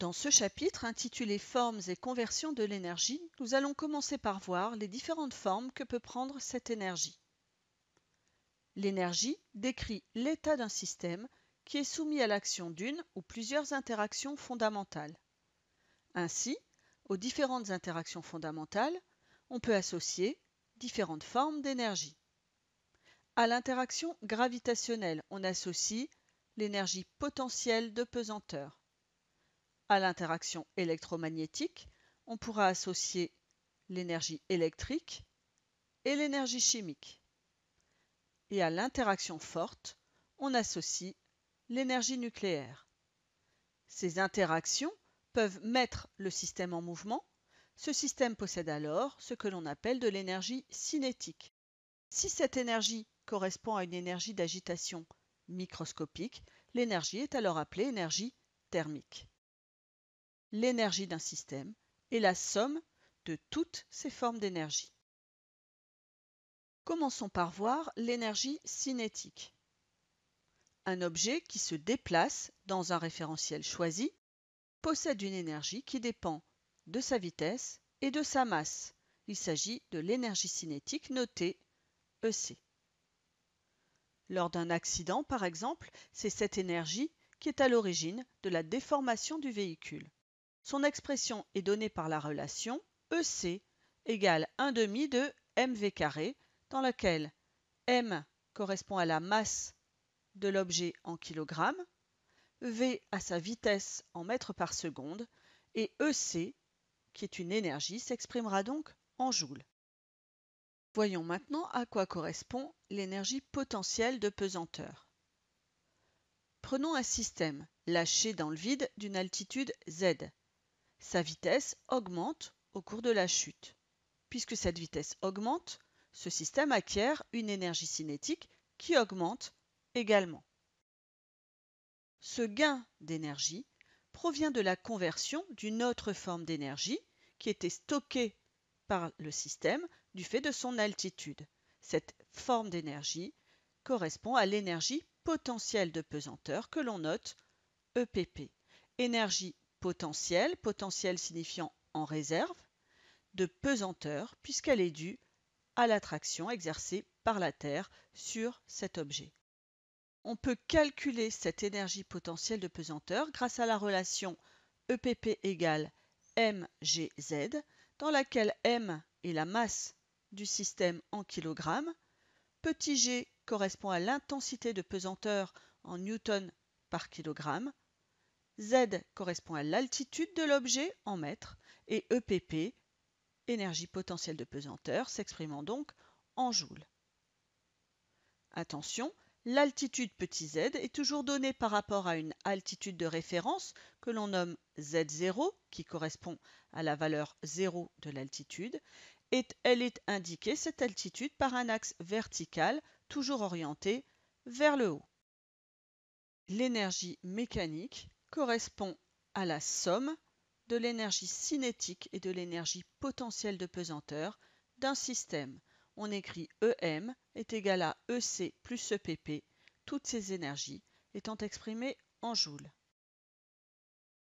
Dans ce chapitre intitulé Formes et conversion de l'énergie, nous allons commencer par voir les différentes formes que peut prendre cette énergie. L'énergie décrit l'état d'un système qui est soumis à l'action d'une ou plusieurs interactions fondamentales. Ainsi, aux différentes interactions fondamentales, on peut associer différentes formes d'énergie. À l'interaction gravitationnelle, on associe l'énergie potentielle de pesanteur. À l'interaction électromagnétique, on pourra associer l'énergie électrique et l'énergie chimique. Et à l'interaction forte, on associe l'énergie nucléaire. Ces interactions peuvent mettre le système en mouvement. Ce système possède alors ce que l'on appelle de l'énergie cinétique. Si cette énergie correspond à une énergie d'agitation microscopique, l'énergie est alors appelée énergie thermique. L'énergie d'un système est la somme de toutes ces formes d'énergie. Commençons par voir l'énergie cinétique. Un objet qui se déplace dans un référentiel choisi possède une énergie qui dépend de sa vitesse et de sa masse. Il s'agit de l'énergie cinétique notée EC. Lors d'un accident, par exemple, c'est cette énergie qui est à l'origine de la déformation du véhicule. Son expression est donnée par la relation EC égale 1/2 de mv², dans laquelle m correspond à la masse de l'objet en kilogrammes, v à sa vitesse en mètres par seconde, et EC, qui est une énergie, s'exprimera donc en joules. Voyons maintenant à quoi correspond l'énergie potentielle de pesanteur. Prenons un système lâché dans le vide d'une altitude z. Sa vitesse augmente au cours de la chute. Puisque cette vitesse augmente, ce système acquiert une énergie cinétique qui augmente également. Ce gain d'énergie provient de la conversion d'une autre forme d'énergie qui était stockée par le système du fait de son altitude. Cette forme d'énergie correspond à l'énergie potentielle de pesanteur que l'on note EPP. Énergie potentielle, potentielle signifiant en réserve, de pesanteur puisqu'elle est due à l'attraction exercée par la Terre sur cet objet. On peut calculer cette énergie potentielle de pesanteur grâce à la relation EPP égale mgz, dans laquelle m est la masse du système en kilogrammes, petit g correspond à l'intensité de pesanteur en newton par kilogramme, z correspond à l'altitude de l'objet en mètres, et EPP, énergie potentielle de pesanteur, s'exprimant donc en joules. Attention, l'altitude petit z est toujours donnée par rapport à une altitude de référence que l'on nomme z0, qui correspond à la valeur 0 de l'altitude, et elle est indiquée, cette altitude, par un axe vertical, toujours orienté vers le haut. L'énergie mécanique correspond à la somme de l'énergie cinétique et de l'énergie potentielle de pesanteur d'un système. On écrit EM est égal à EC plus EPP, toutes ces énergies étant exprimées en joules.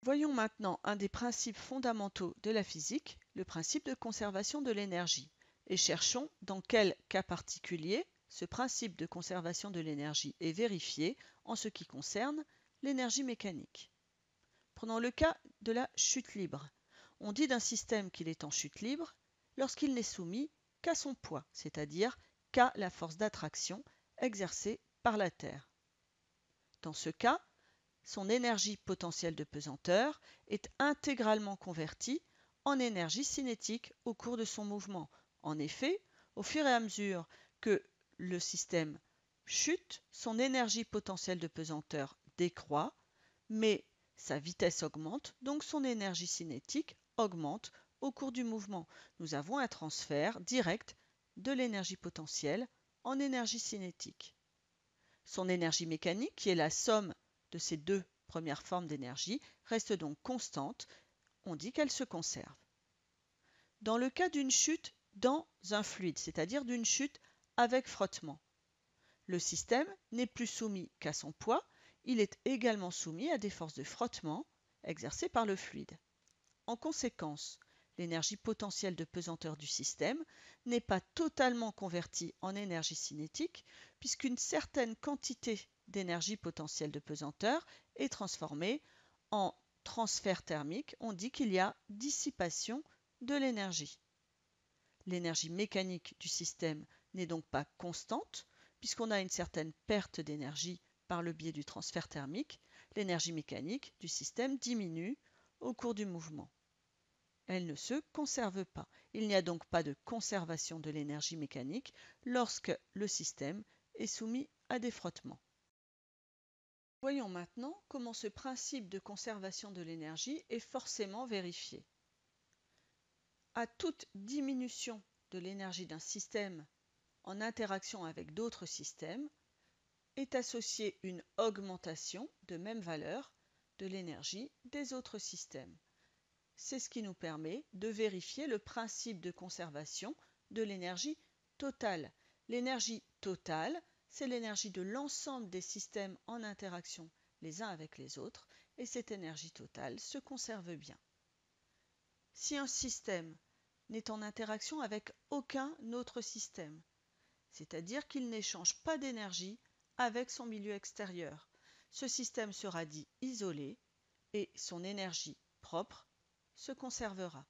Voyons maintenant un des principes fondamentaux de la physique, le principe de conservation de l'énergie, et cherchons dans quel cas particulier ce principe de conservation de l'énergie est vérifié en ce qui concerne l'énergie mécanique. Prenons le cas de la chute libre. On dit d'un système qu'il est en chute libre lorsqu'il n'est soumis qu'à son poids, c'est-à-dire qu'à la force d'attraction exercée par la Terre. Dans ce cas, son énergie potentielle de pesanteur est intégralement convertie en énergie cinétique au cours de son mouvement. En effet, au fur et à mesure que le système chute, son énergie potentielle de pesanteur décroît, mais sa vitesse augmente, donc son énergie cinétique augmente au cours du mouvement. Nous avons un transfert direct de l'énergie potentielle en énergie cinétique. Son énergie mécanique, qui est la somme de ces deux premières formes d'énergie, reste donc constante. On dit qu'elle se conserve. Dans le cas d'une chute dans un fluide, c'est-à-dire d'une chute avec frottement, le système n'est plus soumis qu'à son poids, il est également soumis à des forces de frottement exercée par le fluide. En conséquence, l'énergie potentielle de pesanteur du système n'est pas totalement convertie en énergie cinétique puisqu'une certaine quantité d'énergie potentielle de pesanteur est transformée en transfert thermique. On dit qu'il y a dissipation de l'énergie. L'énergie mécanique du système n'est donc pas constante puisqu'on a une certaine perte d'énergie par le biais du transfert thermique. L'énergie mécanique du système diminue au cours du mouvement. Elle ne se conserve pas. Il n'y a donc pas de conservation de l'énergie mécanique lorsque le système est soumis à des frottements. Voyons maintenant comment ce principe de conservation de l'énergie est forcément vérifié. À toute diminution de l'énergie d'un système en interaction avec d'autres systèmes est associée une augmentation de même valeur de l'énergie des autres systèmes. C'est ce qui nous permet de vérifier le principe de conservation de l'énergie totale. L'énergie totale, c'est l'énergie de l'ensemble des systèmes en interaction les uns avec les autres, et cette énergie totale se conserve bien. Si un système n'est en interaction avec aucun autre système, c'est-à-dire qu'il n'échange pas d'énergie avec son milieu extérieur, ce système sera dit isolé et son énergie propre se conservera.